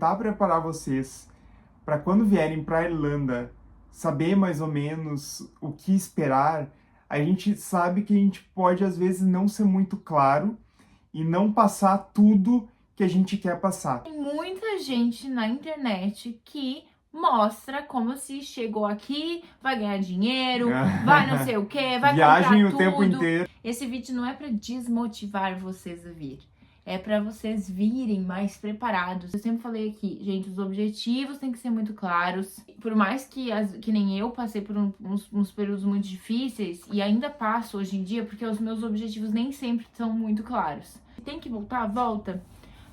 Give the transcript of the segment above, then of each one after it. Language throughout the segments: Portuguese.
Tentar preparar vocês para quando vierem para a Irlanda saber mais ou menos o que esperar. A gente sabe que a gente pode às vezes não ser muito claro e não passar tudo que a gente quer passar. Tem muita gente na internet que mostra como se chegou aqui, vai ganhar dinheiro, vai não sei o que, vai Viagem comprar o tudo. tempo inteiro. Esse vídeo não é para desmotivar vocês a vir. É para vocês virem mais preparados. Eu sempre falei aqui, gente, os objetivos têm que ser muito claros. Por mais que nem eu passei por uns períodos muito difíceis, e ainda passo hoje em dia, porque os meus objetivos nem sempre são muito claros. Tem que voltar? Volta.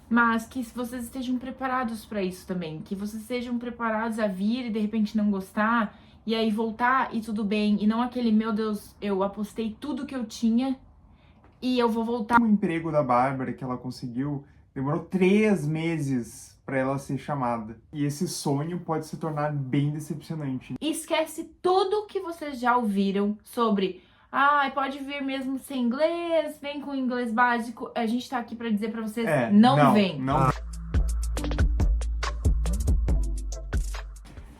Mas que vocês estejam preparados para isso também. Que vocês estejam preparados a vir e de repente não gostar, e aí voltar e tudo bem. E não aquele, meu Deus, eu apostei tudo que eu tinha e eu vou voltar. O emprego da Bárbara que ela conseguiu demorou 3 meses para ela ser chamada. E esse sonho pode se tornar bem decepcionante. E esquece tudo que vocês já ouviram sobre pode vir mesmo sem inglês, vem com inglês básico. A gente tá aqui pra dizer pra vocês, não vem.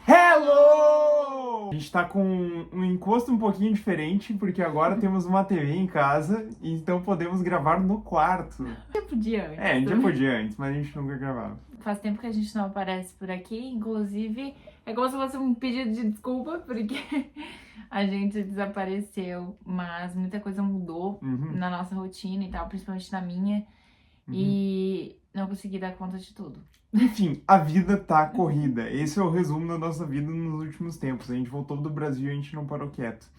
Hello! A gente tá com um encosto um pouquinho diferente, porque agora temos uma TV em casa, e então podemos gravar no quarto. Eu podia antes. A gente já podia antes, mas a gente nunca gravava. Faz tempo que a gente não aparece por aqui, inclusive é como se fosse um pedido de desculpa, porque a gente desapareceu, mas muita coisa mudou na nossa rotina e tal, principalmente na minha, e não consegui dar conta de tudo. Enfim, a vida tá corrida. Esse é o resumo da nossa vida nos últimos tempos. A gente voltou do Brasil e a gente não parou quieto.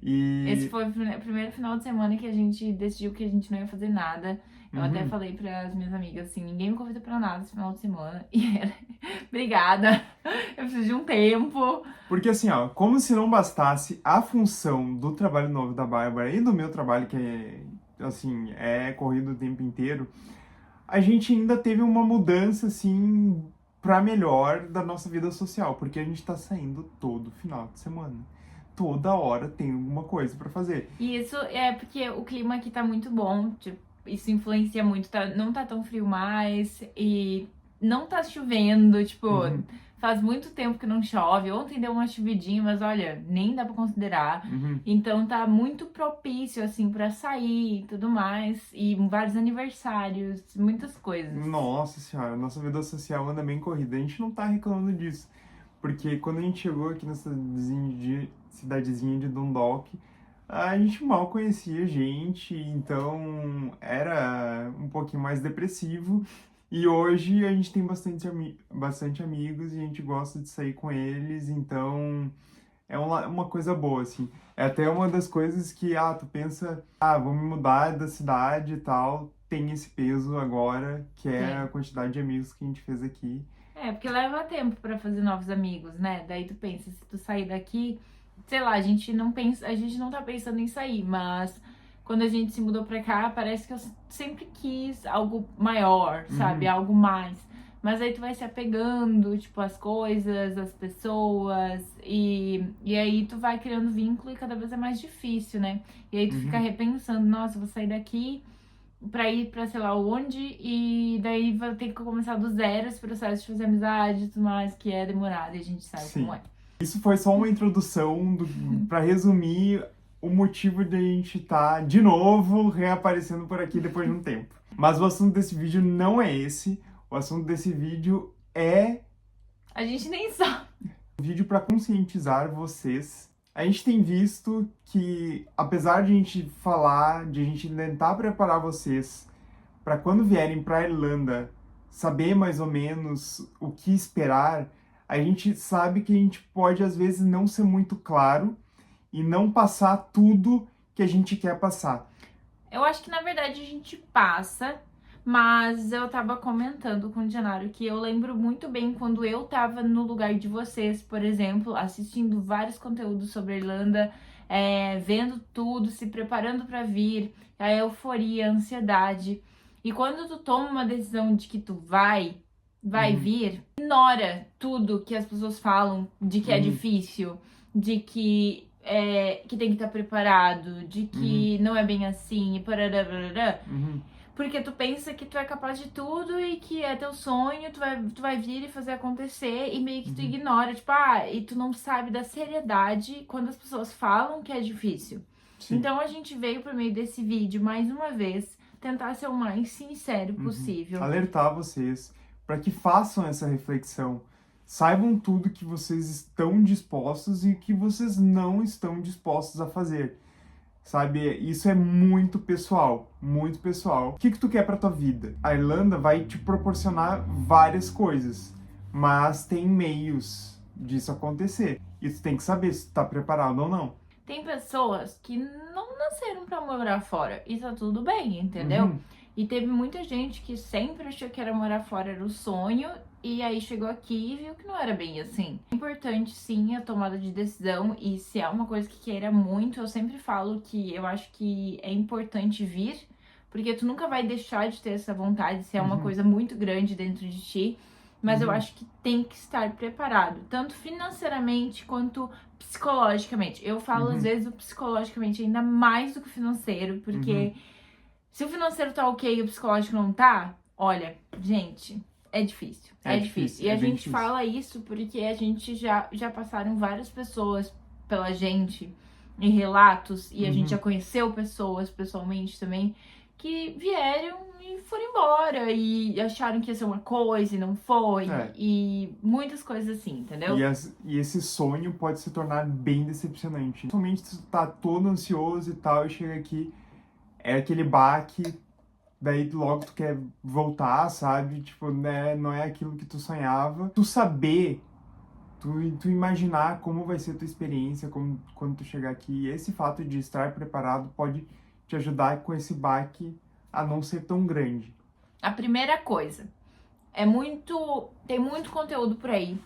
Esse foi o primeiro final de semana que a gente decidiu que a gente não ia fazer nada. Eu até falei para as minhas amigas assim, ninguém me convida pra nada esse final de semana. E era, obrigada, eu preciso de um tempo. Porque assim, ó, como se não bastasse a função do trabalho novo da Bárbara e do meu trabalho, que é corrido o tempo inteiro, a gente ainda teve uma mudança, assim, pra melhor da nossa vida social. Porque a gente tá saindo todo final de semana. Toda hora tem alguma coisa pra fazer. E isso é porque o clima aqui tá muito bom, tipo, isso influencia muito, não tá tão frio mais e não tá chovendo, tipo, faz muito tempo que não chove. Ontem deu uma chuvidinha, mas olha, nem dá pra considerar. Então tá muito propício, assim, pra sair e tudo mais. E vários aniversários, muitas coisas. Nossa senhora, nossa vida social anda bem corrida. A gente não tá reclamando disso. Porque quando a gente chegou aqui nessa cidadezinha de Dundalk, a gente mal conhecia gente, então era um pouquinho mais depressivo. E hoje a gente tem bastante amigos e a gente gosta de sair com eles, então é uma coisa boa, assim. É até uma das coisas que, tu pensa, vou me mudar da cidade e tal, tem esse peso agora, que é a quantidade de amigos que a gente fez aqui. Porque leva tempo pra fazer novos amigos, né? Daí tu pensa, se tu sair daqui, sei lá, a gente não tá pensando em sair, mas quando a gente se mudou pra cá, parece que eu sempre quis algo maior, sabe? Algo mais. Mas aí tu vai se apegando, tipo, às coisas, às pessoas, e aí tu vai criando vínculo e cada vez é mais difícil, né? E aí tu fica repensando, nossa, vou sair daqui pra ir pra sei lá onde, e daí vai ter que começar do zero esse processo de fazer amizade e tudo mais, que é demorado, e a gente sabe como é. Isso foi só uma introdução pra resumir o motivo de a gente estar de novo reaparecendo por aqui depois de um tempo. Mas o assunto desse vídeo não é esse. O assunto desse vídeo é... A gente nem sabe. Um vídeo para conscientizar vocês. A gente tem visto que, apesar de a gente falar, de a gente tentar preparar vocês para quando vierem para a Irlanda saber mais ou menos o que esperar, a gente sabe que a gente pode às vezes não ser muito claro e não passar tudo que a gente quer passar. Eu acho que na verdade a gente passa, mas eu tava comentando com o Dianário que eu lembro muito bem quando eu tava no lugar de vocês, por exemplo, assistindo vários conteúdos sobre a Irlanda, vendo tudo, se preparando pra vir, a euforia, a ansiedade. E quando tu toma uma decisão de que tu vai vir, ignora tudo que as pessoas falam de que é difícil, de que tem que estar preparado, de que não é bem assim, e parará. Porque tu pensa que tu é capaz de tudo e que é teu sonho, tu vai vir e fazer acontecer e meio que tu ignora, tipo, e tu não sabe da seriedade quando as pessoas falam que é difícil. Sim. Então a gente veio por meio desse vídeo, mais uma vez, tentar ser o mais sincero possível. Alertar vocês para que façam essa reflexão. Saibam tudo que vocês estão dispostos e que vocês não estão dispostos a fazer. Sabe, isso é muito pessoal, muito pessoal. O que tu quer pra tua vida? A Irlanda vai te proporcionar várias coisas, mas tem meios disso acontecer. E tu tem que saber se tu tá preparado ou não. Tem pessoas que não nasceram pra morar fora e tá tudo bem, entendeu? E teve muita gente que sempre achou que era morar fora era o sonho e aí chegou aqui e viu que não era bem assim. É importante, sim, a tomada de decisão e se é uma coisa que queira muito, eu sempre falo que eu acho que é importante vir, porque tu nunca vai deixar de ter essa vontade se é uma coisa muito grande dentro de ti, mas eu acho que tem que estar preparado, tanto financeiramente quanto psicologicamente. Eu falo às vezes o psicologicamente ainda mais do que o financeiro, porque se o financeiro tá ok e o psicológico não tá, olha, gente, é difícil. É difícil. E a gente fala isso porque a gente já passaram várias pessoas pela gente em relatos e a gente já conheceu pessoas pessoalmente também que vieram e foram embora e acharam que ia ser uma coisa e não foi. E muitas coisas assim, entendeu? E esse sonho pode se tornar bem decepcionante. Principalmente se tu tá todo ansioso e tal e chega aqui, é aquele baque, daí logo tu quer voltar, sabe? Tipo, né, não é aquilo que tu sonhava. Tu saber, tu imaginar como vai ser a tua experiência quando tu chegar aqui. Esse fato de estar preparado pode te ajudar com esse baque a não ser tão grande. A primeira coisa, tem muito conteúdo por aí,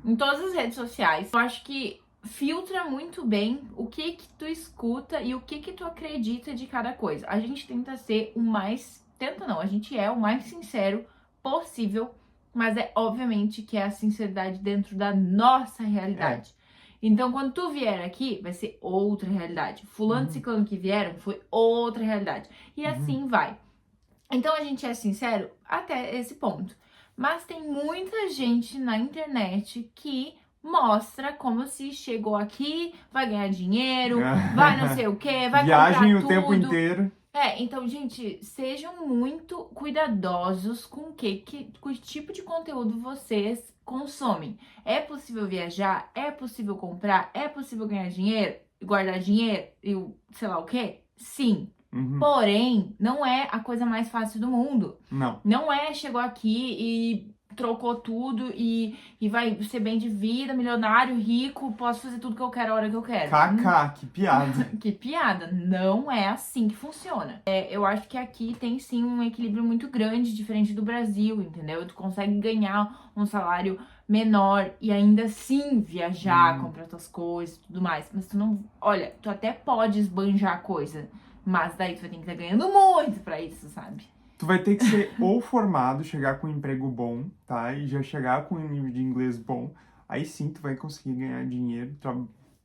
em todas as redes sociais. Eu acho que filtra muito bem o que tu escuta e o que tu acredita de cada coisa. A gente tenta ser a gente é o mais sincero possível, mas é obviamente que é a sinceridade dentro da nossa realidade. Então, quando tu vier aqui, vai ser outra realidade. Fulano e ciclano que vieram foi outra realidade. E assim vai. Então, a gente é sincero até esse ponto. Mas tem muita gente na internet que mostra como se chegou aqui, vai ganhar dinheiro, vai não sei o que, vai Viagem comprar tudo. o tempo inteiro. Então, gente, sejam muito cuidadosos com que tipo de conteúdo vocês consomem. É possível viajar? É possível comprar? É possível ganhar dinheiro? Guardar dinheiro? E sei lá o quê? Sim. Porém, não é a coisa mais fácil do mundo. Não é, chegou aqui e trocou tudo e vai ser bem de vida, milionário, rico, posso fazer tudo que eu quero a hora que eu quero. Que piada. Que piada. Não é assim que funciona. Eu acho que aqui tem sim um equilíbrio muito grande, diferente do Brasil, entendeu? Tu consegue ganhar um salário menor e ainda assim viajar, comprar tuas coisas e tudo mais. Mas tu não... Olha, tu até pode esbanjar coisa, mas daí tu vai ter que estar ganhando muito pra isso, sabe? Tu vai ter que ser ou formado, chegar com um emprego bom, tá? E já chegar com um nível de inglês bom. Aí sim tu vai conseguir ganhar dinheiro,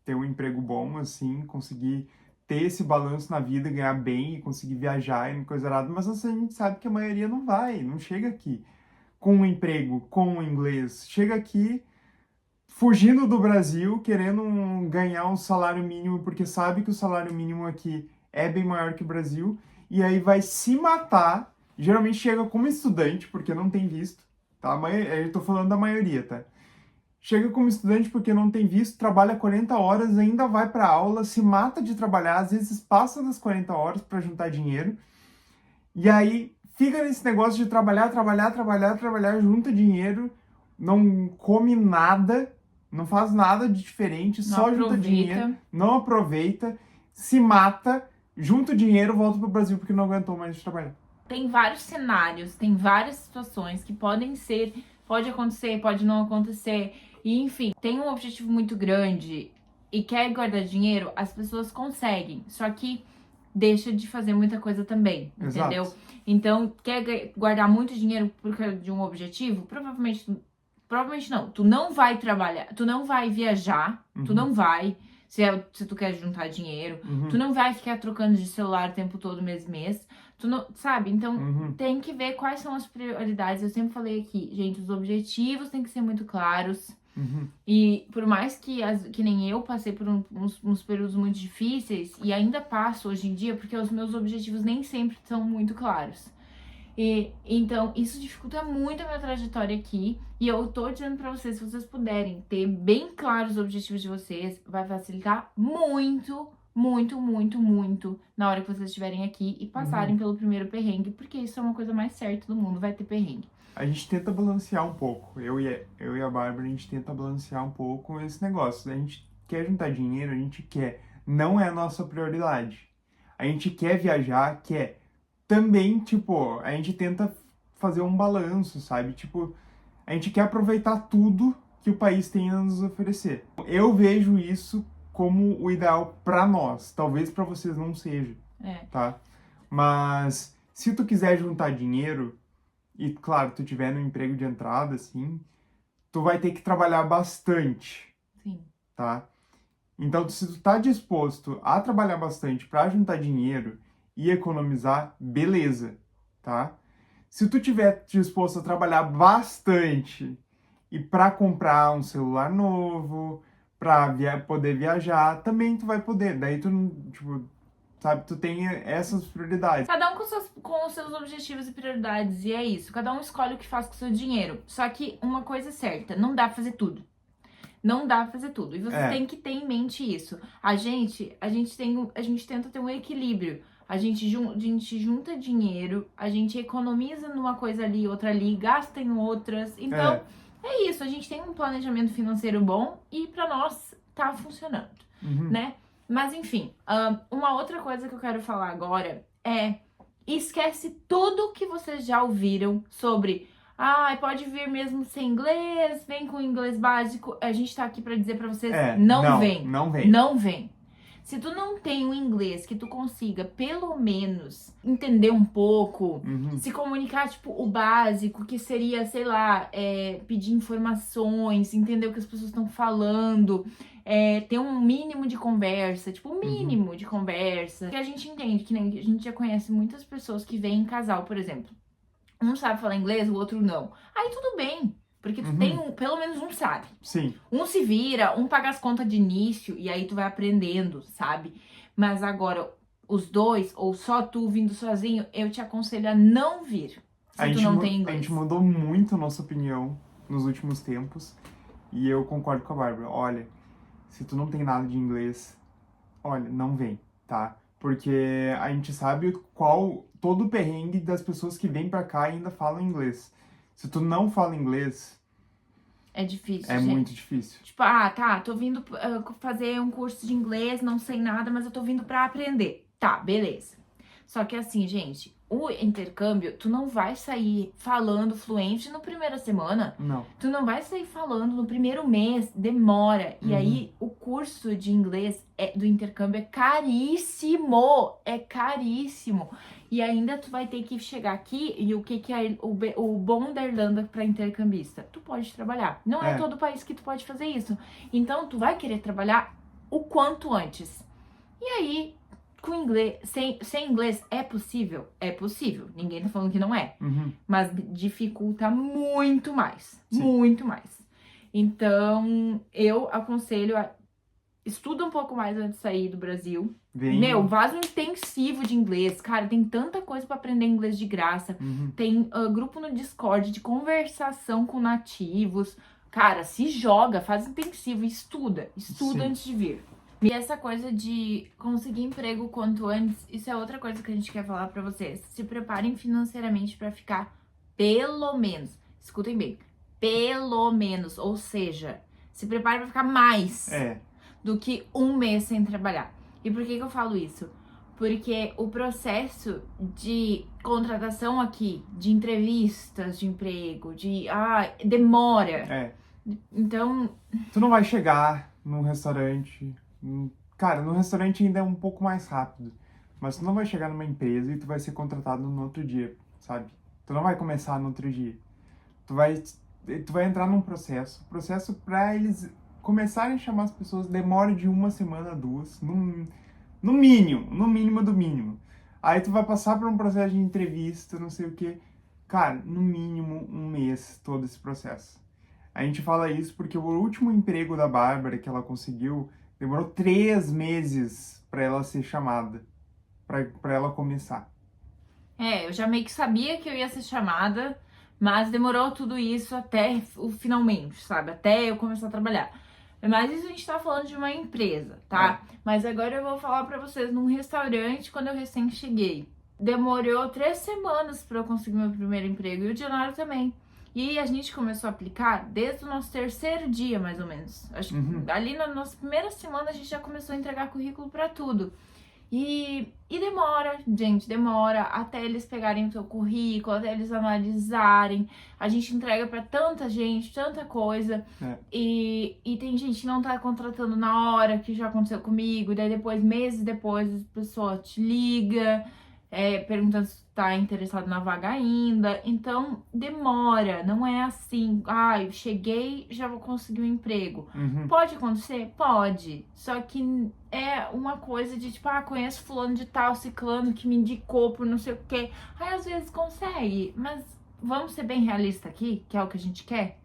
ter um emprego bom, assim, conseguir ter esse balanço na vida, ganhar bem e conseguir viajar e coisa errada. Mas assim, a gente sabe que a maioria não chega aqui com um emprego, com um inglês. Chega aqui fugindo do Brasil, querendo ganhar um salário mínimo, porque sabe que o salário mínimo aqui é bem maior que o Brasil. E aí vai se matar. Geralmente chega como estudante, porque não tem visto, tá? Eu tô falando da maioria, tá? Chega como estudante porque não tem visto, trabalha 40 horas, ainda vai pra aula, se mata de trabalhar, às vezes passa das 40 horas para juntar dinheiro. E aí fica nesse negócio de trabalhar, junta dinheiro, não come nada, não faz nada de diferente, só junta dinheiro, não aproveita, se mata, junta o dinheiro, volta pro Brasil porque não aguentou mais de trabalhar. Tem vários cenários, tem várias situações que pode acontecer, pode não acontecer. E enfim, tem um objetivo muito grande e quer guardar dinheiro, as pessoas conseguem. Só que deixa de fazer muita coisa também, entendeu? Exato. Então, quer guardar muito dinheiro por causa de um objetivo? Provavelmente não. Tu não vai trabalhar, tu não vai viajar, tu não vai... Se tu quer juntar dinheiro, tu não vai ficar trocando de celular o tempo todo, mês. Tu não, sabe? Então, Uhum. tem que ver quais são as prioridades. Eu sempre falei aqui, gente, os objetivos têm que ser muito claros. Uhum. E por mais que nem eu passei por uns períodos muito difíceis, e ainda passo hoje em dia, porque os meus objetivos nem sempre são muito claros. E então, isso dificulta muito a minha trajetória aqui. E eu tô dizendo pra vocês, se vocês puderem ter bem claros os objetivos de vocês, vai facilitar muito, muito, muito, muito na hora que vocês estiverem aqui e passarem pelo primeiro perrengue, porque isso é uma coisa mais certa do mundo, vai ter perrengue. A gente tenta balancear um pouco. Eu e a Bárbara, a gente tenta balancear um pouco esse negócio. A gente quer juntar dinheiro, a gente quer. Não é a nossa prioridade. A gente quer viajar, quer. Também, tipo, a gente tenta fazer um balanço, sabe? Tipo, a gente quer aproveitar tudo que o país tem a nos oferecer. Eu vejo isso como o ideal pra nós. Talvez pra vocês não seja, É, tá? Mas se tu quiser juntar dinheiro e, claro, tu tiver no emprego de entrada, assim, tu vai ter que trabalhar bastante, sim. tá? Então, se tu tá disposto a trabalhar bastante pra juntar dinheiro e economizar, beleza, tá? Se tu tiver disposto a trabalhar bastante e pra comprar um celular novo, pra poder viajar, também tu vai poder. Daí tu, tipo, sabe, tu tem essas prioridades. Cada um com os seus objetivos e prioridades, e é isso. Cada um escolhe o que faz com o seu dinheiro. Só que uma coisa é certa, não dá pra fazer tudo. Não dá pra fazer tudo. E você É. tem que ter em mente isso. A gente tenta ter um equilíbrio. A gente junta dinheiro, a gente economiza numa coisa ali, outra ali, gasta em outras. Então, é isso. A gente tem um planejamento financeiro bom e pra nós tá funcionando, Uhum. né? Mas enfim, uma outra coisa que eu quero falar agora é: esquece tudo que vocês já ouviram sobre pode vir mesmo sem inglês, vem com inglês básico. A gente tá aqui pra dizer pra vocês, não vem. Não vem. Não vem. Se tu não tem um inglês que tu consiga, pelo menos, entender um pouco, Uhum. se comunicar, tipo, o básico, que seria, sei lá, pedir informações, entender o que as pessoas estão falando, ter um mínimo de conversa, tipo, um mínimo de conversa. Que a gente entende, que nem a gente já conhece muitas pessoas que vêm em casal, por exemplo. Um sabe falar inglês, o outro não. Aí tudo bem, porque tu tem pelo menos um sabe. Sim. Um se vira, um paga as contas de início e aí tu vai aprendendo, sabe? Mas agora, os dois, ou só tu vindo sozinho, eu te aconselho a não vir, se tu não tem A inglês. gente mudou muito a nossa opinião nos últimos tempos e eu concordo com a Bárbara. Olha, se tu não tem nada de inglês, olha, não vem, tá? Porque a gente sabe todo o perrengue das pessoas que vêm pra cá e ainda falam inglês. Se tu não fala inglês, É difícil, é gente. muito difícil. Tipo, tô vindo fazer um curso de inglês, não sei nada, mas eu tô vindo pra aprender. Tá, beleza. Só que assim, gente, o intercâmbio, tu não vai sair falando fluente na primeira semana. Não. Tu não vai sair falando no primeiro mês, demora. E aí, o curso de inglês do intercâmbio é caríssimo. É caríssimo. E ainda tu vai ter que chegar aqui, e o que é o bom da Irlanda pra intercambista? Tu pode trabalhar. Não é todo país que tu pode fazer isso. Então, tu vai querer trabalhar o quanto antes. E aí, com inglês, sem inglês, é possível? É possível. Ninguém tá falando que não é. Mas dificulta muito mais. Sim. Muito mais. Então, eu aconselho estuda um pouco mais antes de sair do Brasil. Faz um intensivo de inglês. Cara, tem tanta coisa pra aprender inglês de graça. Tem grupo no Discord de conversação com nativos. Cara, se joga, faz intensivo, estuda Sim. antes de vir. E essa coisa de conseguir emprego quanto antes, isso é outra coisa que a gente quer falar pra vocês. Se preparem financeiramente pra ficar pelo menos, escutem bem, pelo menos, ou seja, se preparem pra ficar mais do que um mês sem trabalhar. E por que eu falo isso? Porque o processo de contratação aqui, de entrevistas de emprego, demora. Então, tu não vai chegar num restaurante. Cara, no restaurante ainda é um pouco mais rápido. Mas tu não vai chegar numa empresa e tu vai ser contratado no outro dia, sabe? Tu não vai começar no outro dia. Tu vai entrar num processo. Processo pra eles começarem a chamar as pessoas demora de 1 semana, 2. No mínimo do mínimo. Aí tu vai passar por um processo de entrevista, não sei o quê. Cara, no mínimo 1 mês todo esse processo. A gente fala isso porque o último emprego da Bárbara que ela conseguiu demorou 3 meses para ela ser chamada, para ela começar. Eu já meio que sabia que eu ia ser chamada, mas demorou tudo isso até o finalmente, sabe? Até eu começar a trabalhar. Mas isso a gente tá falando de uma empresa, tá? Mas agora eu vou falar pra vocês num restaurante quando eu recém cheguei. Demorou 3 semanas pra eu conseguir meu primeiro emprego e o Dionaro também. E a gente começou a aplicar desde o nosso terceiro dia, mais ou menos. Acho que ali na nossa primeira semana a gente já começou a entregar currículo pra tudo. E demora, gente, demora até eles pegarem o seu currículo, até eles analisarem. A gente entrega pra tanta gente, tanta coisa. E tem gente que não tá contratando na hora, que já aconteceu comigo. Daí depois, meses depois, a pessoa te liga, perguntando se tá interessado na vaga ainda. Então, demora, não é assim, eu cheguei, já vou conseguir um emprego. Pode acontecer? Pode. Só que é uma coisa de tipo, conheço fulano de tal, ciclano que me indicou por não sei o quê. Aí às vezes consegue, mas vamos ser bem realistas aqui, que é o que a gente quer?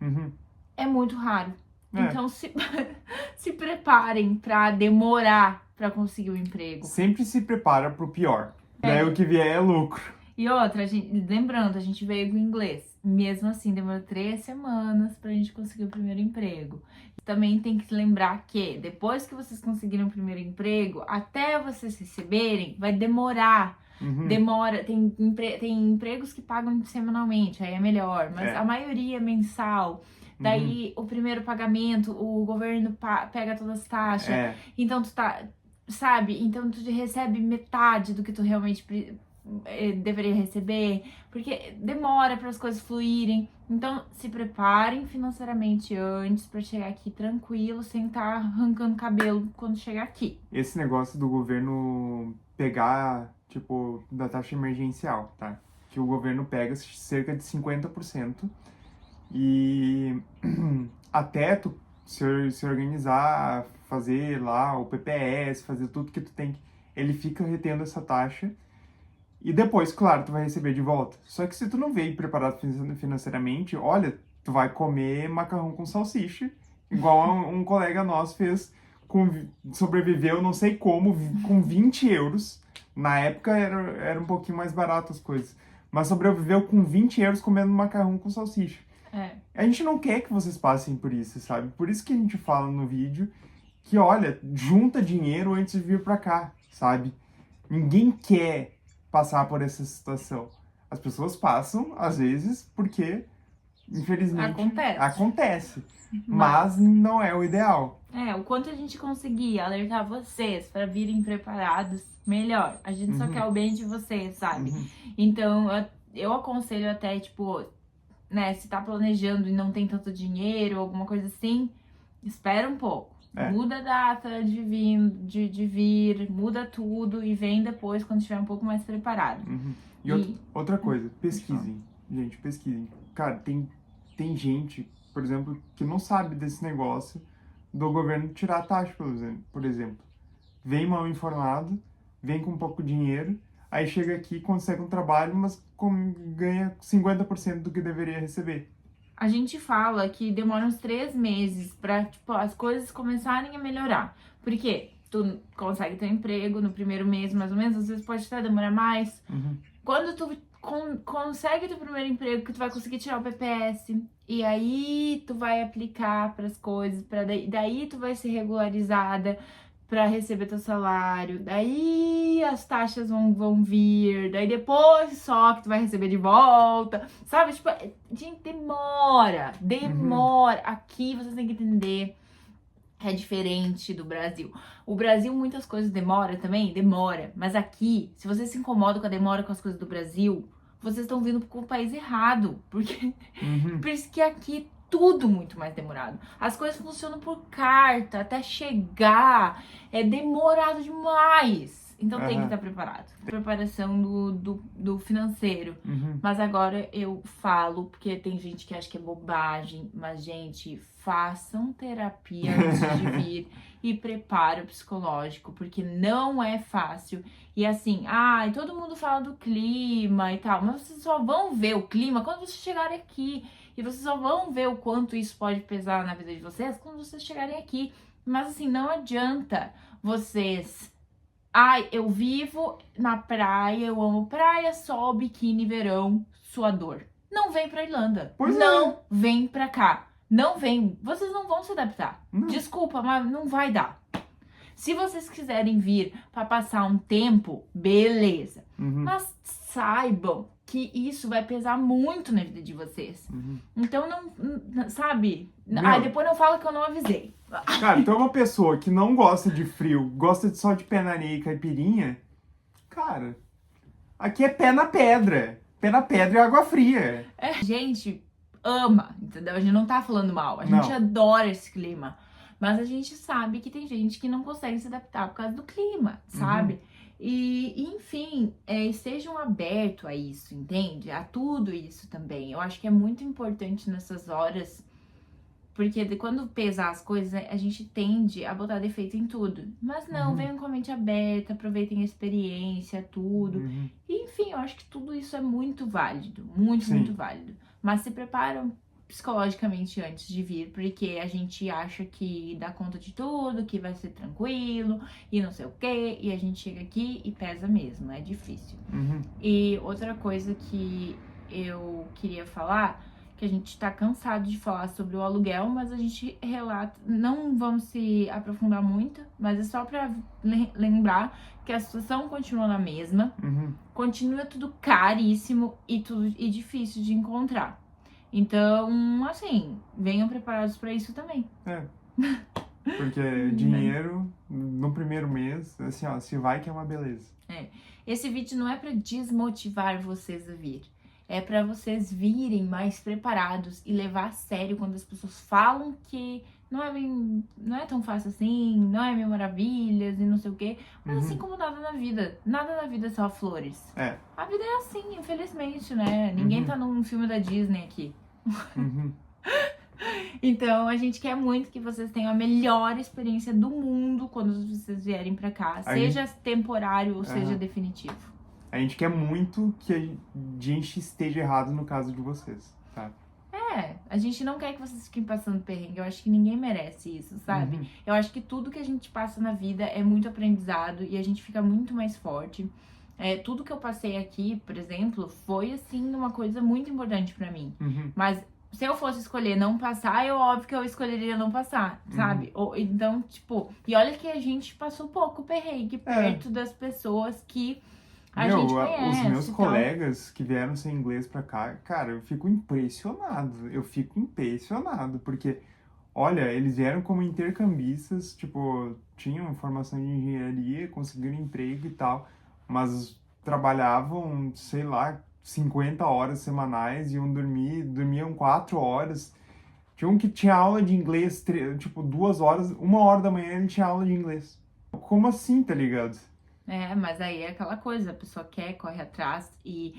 É muito raro. Então se preparem pra demorar pra conseguir o emprego. Sempre se prepara pro pior. Daí o que vier é lucro. E outra, lembrando, a gente veio com inglês. Mesmo assim, demorou 3 semanas pra gente conseguir o primeiro emprego. Também tem que lembrar que depois que vocês conseguirem o primeiro emprego, até vocês receberem, vai demorar. Demora, tem empregos que pagam semanalmente, aí é melhor, mas a maioria é mensal. Daí o primeiro pagamento, o governo pega todas as taxas. Então tu tá, sabe? Então tu recebe metade do que tu realmente deveria receber, porque demora para as coisas fluírem. Então se preparem financeiramente antes para chegar aqui tranquilo, sem estar arrancando cabelo quando chegar aqui. Esse negócio do governo pegar, tipo, da taxa emergencial, tá? Que o governo pega cerca de 50% e até tu se organizar, fazer lá o PPS, fazer tudo que tu tem, ele fica retendo essa taxa. E depois, claro, tu vai receber de volta. Só que se tu não veio preparado financeiramente, olha, tu vai comer macarrão com salsicha, igual um colega nosso fez, sobreviveu não sei como, com 20 euros. Na época era um pouquinho mais barato as coisas. Mas sobreviveu com 20 euros comendo macarrão com salsicha. A gente não quer que vocês passem por isso, sabe? Por isso que a gente fala no vídeo que, olha, junta dinheiro antes de vir pra cá, sabe? Ninguém quer passar por essa situação. As pessoas passam, às vezes, porque, infelizmente, acontece. Mas não é o ideal. O quanto a gente conseguir alertar vocês para virem preparados, melhor. A gente só quer o bem de vocês, sabe? Então, eu aconselho até, tipo, né, se tá planejando e não tem tanto dinheiro, alguma coisa assim, espera um pouco. Muda a data de vir, muda tudo e vem depois quando estiver um pouco mais preparado. E outra coisa, pesquisem. Gente, pesquisem. Cara, tem gente, por exemplo, que não sabe desse negócio do governo tirar a taxa, por exemplo. Vem mal informado, vem com pouco dinheiro, aí chega aqui, consegue um trabalho, mas ganha 50% do que deveria receber. A gente fala que demora uns 3 meses pra, tipo, as coisas começarem a melhorar. Por quê? Tu consegue ter emprego no primeiro mês, mais ou menos, às vezes pode até demorar mais. Quando tu consegue teu primeiro emprego, que tu vai conseguir tirar o PPS, e aí tu vai aplicar pras coisas, daí tu vai ser regularizada pra receber teu salário, daí as taxas vão vir, daí depois só que tu vai receber de volta, sabe? Tipo, gente, demora. Aqui vocês têm que entender, é diferente do Brasil. O Brasil, muitas coisas demora, mas aqui, se você se incomoda com a demora com as coisas do Brasil, vocês estão vindo pro país errado, porque por isso que aqui tudo muito mais demorado. As coisas funcionam por carta, até chegar é demorado demais. Então tem que Aham. estar preparado. Preparação do financeiro. Uhum. Mas agora eu falo, porque tem gente que acha que é bobagem, mas, gente, façam terapia antes de vir e preparo psicológico, porque não é fácil. E assim, ai, todo mundo fala do clima e tal, mas vocês só vão ver o clima quando vocês chegarem aqui. E vocês só vão ver o quanto isso pode pesar na vida de vocês quando vocês chegarem aqui. Mas assim, não adianta vocês... Ai, eu vivo na praia, eu amo praia, sol, biquíni, verão, suador. Não vem pra Irlanda. Pois não vem pra cá. Não vem. Vocês não vão se adaptar. Não. Desculpa, mas não vai dar. Se vocês quiserem vir pra passar um tempo, beleza. Uhum. Mas saibam que isso vai pesar muito na vida de vocês. Uhum. Então, não sabe? Meu. Ai, depois não fala que eu não avisei. Cara, então uma pessoa que não gosta de frio, gosta só de pé na areia e caipirinha, cara, aqui é pé na pedra. Pé na pedra e água fria. A gente ama, entendeu? A gente não tá falando mal. A gente Não. adora esse clima. Mas a gente sabe que tem gente que não consegue se adaptar por causa do clima, sabe? E enfim, estejam abertos a isso, entende? A tudo isso também. Eu acho que é muito importante nessas horas, porque quando pesar as coisas, a gente tende a botar defeito em tudo. Mas não, venham com a mente aberta, aproveitem a experiência, tudo. Uhum. E, enfim, eu acho que tudo isso é muito válido, muito, Sim. muito válido. Mas se preparam psicologicamente antes de vir, porque a gente acha que dá conta de tudo, que vai ser tranquilo e não sei o quê, e a gente chega aqui e pesa mesmo, é difícil. Uhum. E outra coisa que eu queria falar, que a gente tá cansado de falar sobre o aluguel, mas a gente relata, não vamos se aprofundar muito, mas é só pra lembrar que a situação continua na mesma, Uhum. continua tudo caríssimo e difícil de encontrar. Então, assim, venham preparados pra isso também. Porque dinheiro no primeiro mês, assim, ó, se vai que é uma beleza. Esse vídeo não é pra desmotivar vocês a vir. É pra vocês virem mais preparados e levar a sério quando as pessoas falam que não é tão fácil assim, não é mil maravilhas e não sei o quê. Mas assim como nada na vida é só flores. É. A vida é assim, infelizmente, né? Ninguém tá num filme da Disney aqui. Uhum. Então, a gente quer muito que vocês tenham a melhor experiência do mundo quando vocês vierem pra cá. Seja temporário ou seja definitivo. A gente quer muito que a gente esteja errado no caso de vocês, tá? A gente não quer que vocês fiquem passando perrengue. Eu acho que ninguém merece isso, sabe? Uhum. Eu acho que tudo que a gente passa na vida é muito aprendizado e a gente fica muito mais forte. Tudo que eu passei aqui, por exemplo, foi, assim, uma coisa muito importante pra mim. Uhum. Mas se eu fosse escolher não passar, óbvio que eu escolheria não passar, sabe? Então, tipo... E olha que a gente passou pouco perrengue perto das pessoas que a gente conhece. Os meus colegas que vieram sem inglês pra cá, cara, eu fico impressionado. Porque, olha, eles vieram como intercambistas, tipo, tinham formação de engenharia, conseguiram emprego e tal, mas trabalhavam, sei lá, 50 horas semanais, dormiam 4 horas. Tinha um que tinha aula de inglês, tipo, 2 horas, 1 hora da manhã ele tinha aula de inglês. Como assim, tá ligado? Mas aí é aquela coisa, a pessoa quer, corre atrás. E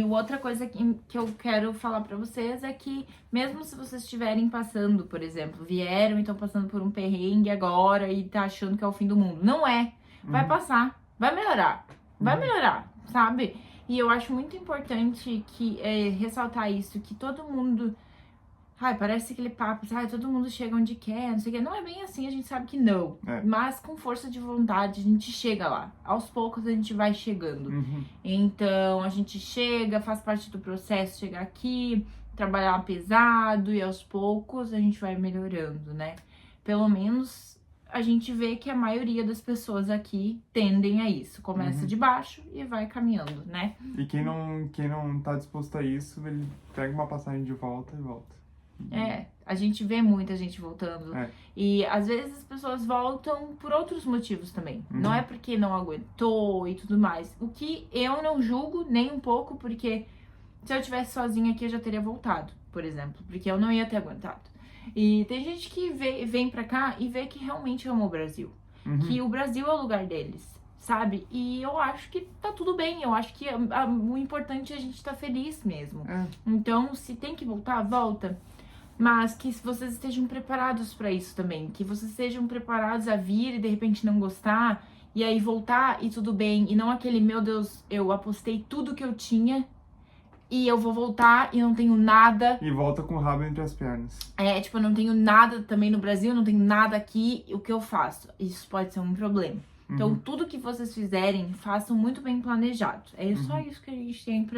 outra coisa que eu quero falar pra vocês é que, mesmo se vocês estiverem passando, por exemplo, vieram e estão passando por um perrengue agora e tá achando que é o fim do mundo. Não é. Vai passar. Vai melhorar. Vai melhorar, sabe? E eu acho muito importante ressaltar isso, que todo mundo... parece aquele papo, todo mundo chega onde quer, não sei o que. Não é bem assim, a gente sabe que não. Mas com força de vontade, a gente chega lá. Aos poucos a gente vai chegando. Então, a gente chega, faz parte do processo, chegar aqui, trabalhar pesado e aos poucos a gente vai melhorando, né? Pelo menos a gente vê que a maioria das pessoas aqui tendem a isso. Começa de baixo e vai caminhando, né? E quem não tá disposto a isso, ele pega uma passagem de volta e volta. A gente vê muita gente voltando. E às vezes as pessoas voltam por outros motivos também. Não é porque não aguentou e tudo mais. O que eu não julgo nem um pouco, porque se eu tivesse sozinha aqui eu já teria voltado, por exemplo. Porque eu não ia ter aguentado. E tem gente que vem pra cá e vê que realmente ama o Brasil. Que o Brasil é o lugar deles. sabe? E eu acho que tá tudo bem, eu acho que o importante é a gente estar feliz mesmo. Então, se tem que voltar, volta. Mas que vocês estejam preparados pra isso também, que vocês estejam preparados a vir e de repente não gostar, e aí voltar e tudo bem, e não aquele, meu Deus, eu apostei tudo que eu tinha e eu vou voltar e não tenho nada. E volta com o rabo entre as pernas. Tipo, eu não tenho nada também no Brasil, não tenho nada aqui, o que eu faço? Isso pode ser um problema. Então, tudo que vocês fizerem, façam muito bem planejado. É só isso que a gente tem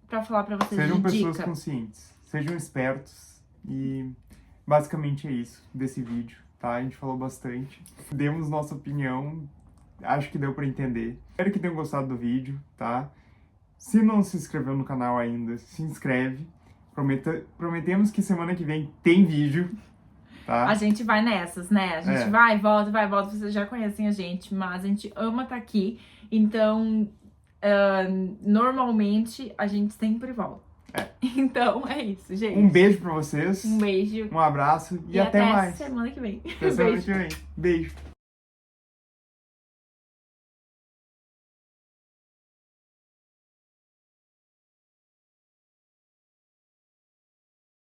pra falar pra vocês. Sejam de pessoas dica. conscientes, sejam espertos. E basicamente é isso desse vídeo, tá? A gente falou bastante. Demos nossa opinião, acho que deu pra entender. Espero que tenham gostado do vídeo, tá? Se não se inscreveu no canal ainda, se inscreve. Prometemos que semana que vem tem vídeo, tá? A gente vai nessas, né? A gente vai, volta. Vocês já conhecem a gente, mas a gente ama estar aqui. Então, normalmente, a gente sempre volta. Então, é isso, gente. Um beijo pra vocês. Um beijo. Um abraço e até mais. semana que vem. Até semana que vem. Beijo.